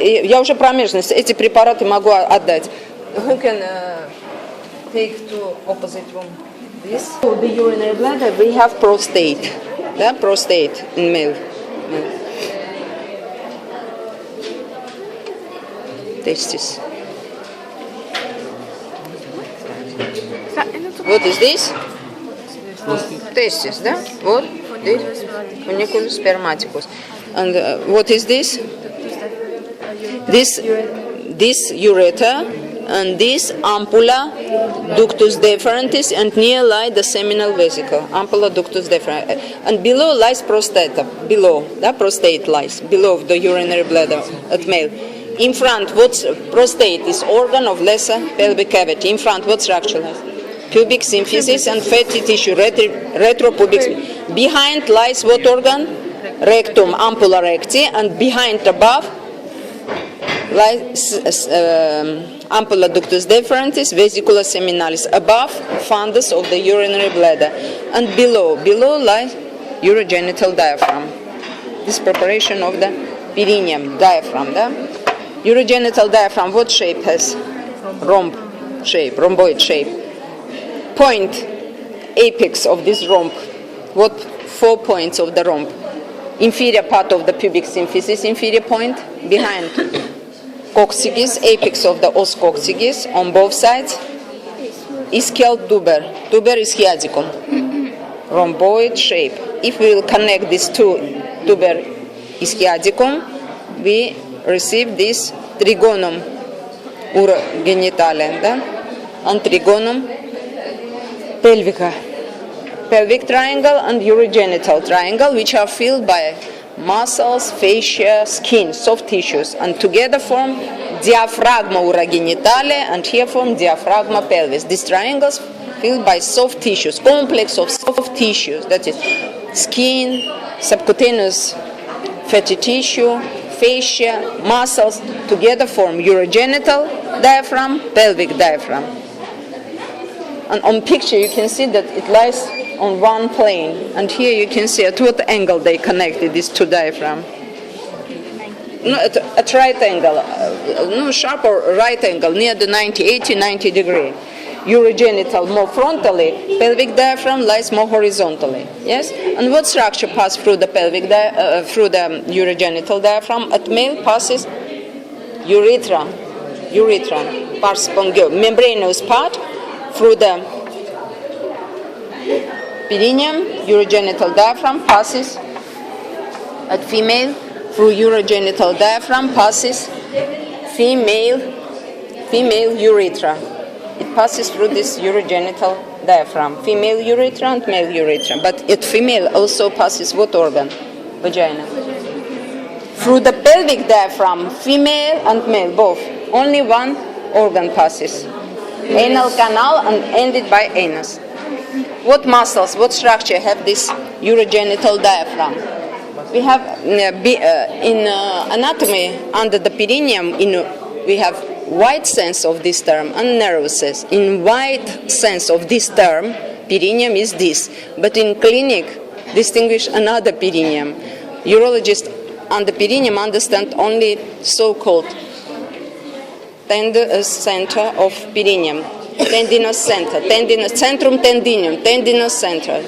Я уже промежность, эти препараты могу отдать. Who can take to opposite room? This? For the urinary bladder, we have prostate. Да, prostate in male. Testis. What is this? Testis, да? Вот. Funiculus spermaticus. And what is this? This ureter and this ampulla ductus deferens and near lie the seminal vesicle. Ampulla ductus deferens. And below lies prostata. Below, the prostate lies. Below the urinary bladder at male. In front, what's prostate is organ of lesser pelvic cavity. In front, what structure lies? Pubic symphysis and fatty tissue, retropubic. Behind lies what organ? Rectum, ampulla recti, and behind above lies ampulla ductus deferens, vesicula seminalis, above fundus of the urinary bladder, and below lies urogenital diaphragm. This preparation of the perineum diaphragm. Urogenital diaphragm, what shape has? Rhomboid shape. Point, apex of this rhomb. What 4 points of the rhomb? Inferior part of the pubic symphysis, inferior point, behind coccyx, apex of the os coccyx on both sides, ischial tuber. Tuber is hiaticum. Rhomboid shape. If we will connect these two tuber ischiaticum, we receive this trigonum urogenitale and trigonum pelvica. Pelvic triangle and urogenital triangle, which are filled by muscles, fascia, skin, soft tissues, and together form diaphragma urogenitale, and here form diaphragma pelvis. These triangles filled by soft tissues, complex of soft tissues, that is skin, subcutaneous fatty tissue, fascia, muscles, together form urogenital diaphragm, pelvic diaphragm. And on picture you can see that it lies on one plane, and here you can see at what angle they connected these two diaphragms. No, at right angle, no sharp or right angle, near the 90 degree. Urogenital more frontally, pelvic diaphragm lies more horizontally. Yes, and what structure passes through the pelvic through the urogenital diaphragm? At male passes urethra, pars spongium, membranous part through the perineum. Urogenital diaphragm passes at female through urogenital diaphragm passes female urethra. It passes through this urogenital diaphragm, female urethra and male urethra. But at female also passes what organ? Vagina. Through the pelvic diaphragm, female and male both. Only one organ passes. Anal canal and ended by anus. What muscles, what structure have this urogenital diaphragm? We have in anatomy under the perineum, we have wide sense of this term and narrow sense. In wide sense of this term, perineum is this, but in clinic distinguish another perineum. Urologists under perineum understand only so-called tendinous center of perineum, tendinous center, centrum tendinum, tendinous center.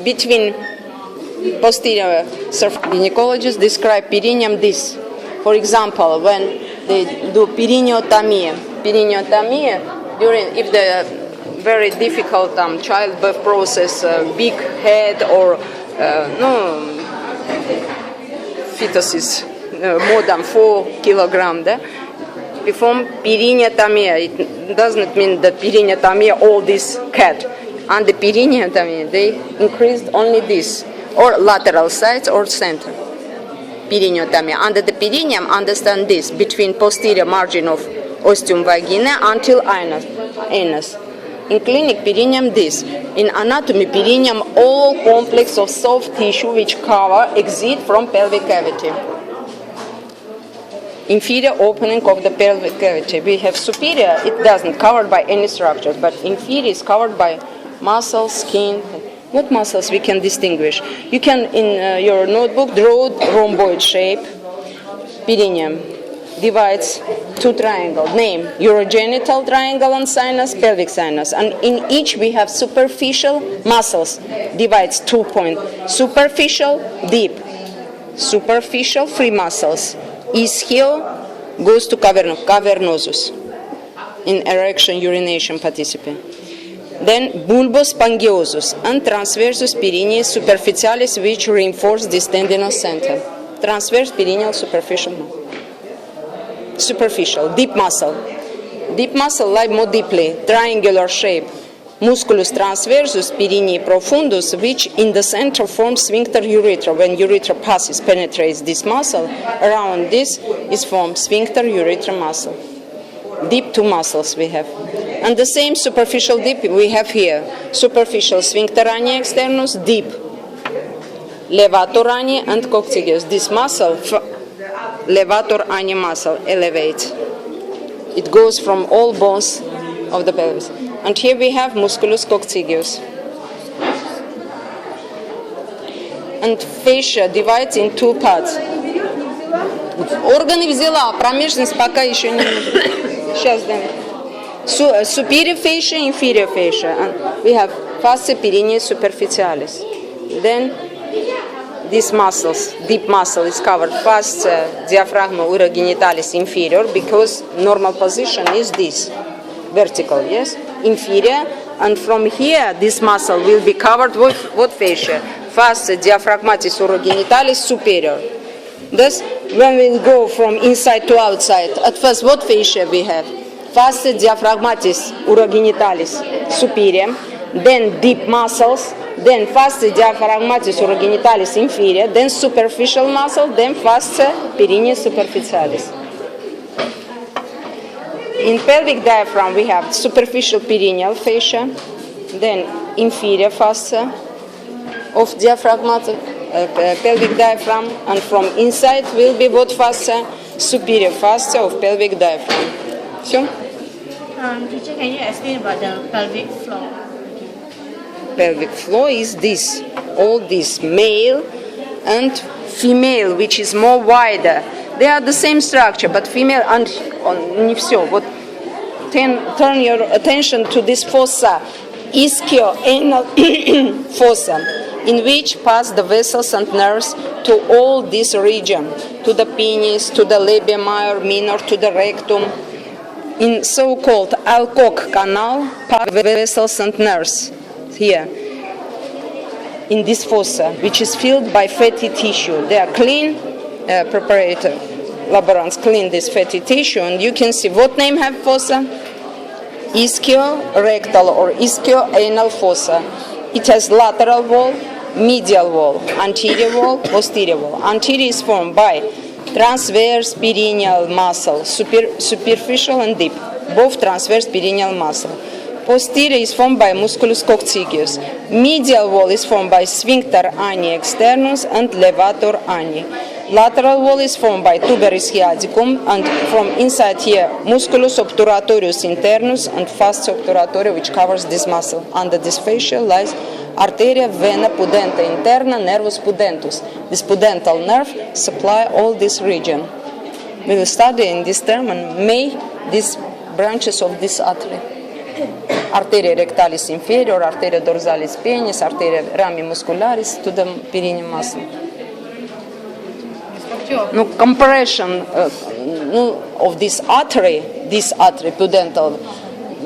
Between posterior surface, gynecologists describe perineum this. For example, when they do periotomy during, if the very difficult childbirth process, big head or fetuses more than 4 kilograms, perform periotomy. It doesn't mean that periotomy all this cat. And the periotomy, they increased only this, or lateral sides or center. Periotomy. Under the perineum, understand this, between posterior margin of ostium vaginae until anus. In clinic, perineum this. In anatomy, perineum, all complex of soft tissue which cover exit from pelvic cavity. Inferior opening of the pelvic cavity. We have superior, it doesn't covered by any structures, but inferior is covered by muscles, skin. What muscles we can distinguish? You can, in your notebook, draw rhomboid shape, perineum. divides two triangles. Name, urogenital triangle and sinus, pelvic sinus. And in each we have superficial muscles. Divides 2 points. Superficial, deep. Superficial, free muscles. Ischio goes to cavernosus. In erection, urination participant. Then bulbus spongiosus and transversus perineus superficialis, which reinforce this tendinous center. Transverse perineal superficial, deep muscle. Deep muscle lie more deeply, triangular shape. Musculus transversus perineae profundus, which in the center forms sphincter urethra. When urethra passes, penetrates this muscle, around this is formed sphincter urethra muscle. Deep two muscles we have. And the same superficial deep we have here. Superficial sphincter ani externus, deep. Levator ani and coccygeus. This muscle, levator ani muscle, elevates. It goes from all bones of the pelvis. And here we have musculus coccygeus. And fascia divides in two parts. Органы взяла, промежность пока еще не. Сейчас дам. Superior fascia, inferior fascia. And we have fascia perineus superficialis. Then these muscles, deep muscle is covered. Fascia diaphragma urogenitalis inferior, because normal position is this, vertical, yes? Inferior, and from here this muscle will be covered with what fascia? Fascia diaphragmatis urogenitalis superior. Thus, when we go from inside to outside, at first what fascia we have? Fascia diaphragmatis urogenitalis superior, then deep muscles, then fascia diaphragmatis urogenitalis inferior, then superficial muscle, then fascia perineus superficialis. In pelvic diaphragm we have superficial perineal fascia, then inferior fascia of diaphragmatic pelvic diaphragm, and from inside will be what fascia? Superior fascia of pelvic diaphragm. So, teacher, can you explain about the pelvic floor? Pelvic floor is this, all this, male and female, which is more wider. They are the same structure, but female and не все. Вот turn your attention to this fossa, ischio-anal fossa, in which pass the vessels and nerves to all this region, to the penis, to the labia minor, to the rectum. In so-called Alcock canal, pass vessels and nerves here, in this fossa, which is filled by fatty tissue. They are clean, preparator, laborants clean this fatty tissue, and you can see what name have fossa? Ischio-rectal or ischio-anal fossa. It has lateral wall, medial wall, anterior wall, posterior wall. Anterior is formed by transverse perineal muscle, superficial and deep, both transverse perineal muscle. Posterior is formed by musculus coccygeus. Medial wall is formed by sphincter ani externus and levator ani. Lateral wall is formed by tuberous hiaticum, and from inside here, musculus obturatorius internus and fascia obturatoria, which covers this muscle. Under this fascia lies arteria vena pudenta interna nervus pudentus. This pudental nerve supply all this region. We will study in this term and may these branches of this artery. Arteria rectalis inferior, arteria dorsalis penis, arteria rami muscularis to the perineal muscle. No compression of this artery pudental,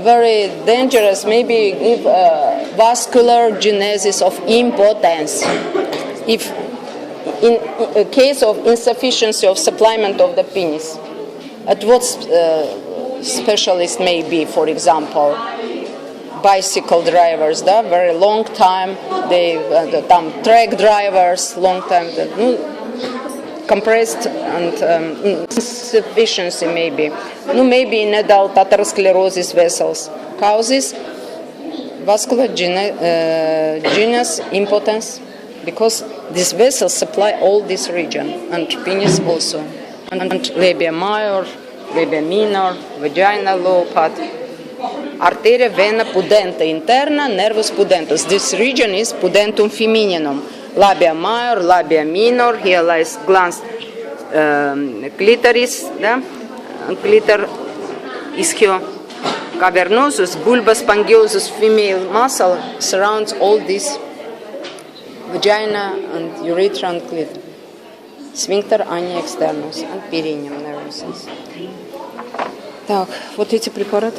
very dangerous, maybe give vascular genesis of impotence. If in a case of insufficiency of supplement of the penis, at what specialist may be, for example, bicycle drivers, very long time, they truck drivers, long time, compressed and insufficiency maybe. Maybe in adult atherosclerosis vessels causes vascular genus impotence, because these vessels supply all this region, and penis also, and labia major, labia minor, vaginal low part. Arteria vena pudenta interna, nervus pudentus. This region is pudentum femininum. Labia major, labia minor, here lies glans clitoris, glitter ischio cavernosus, bulbus spongiosus female muscle surrounds all this vagina and urethra and clit. Sphincter ania externus and perineum nervous. Так, вот эти препараты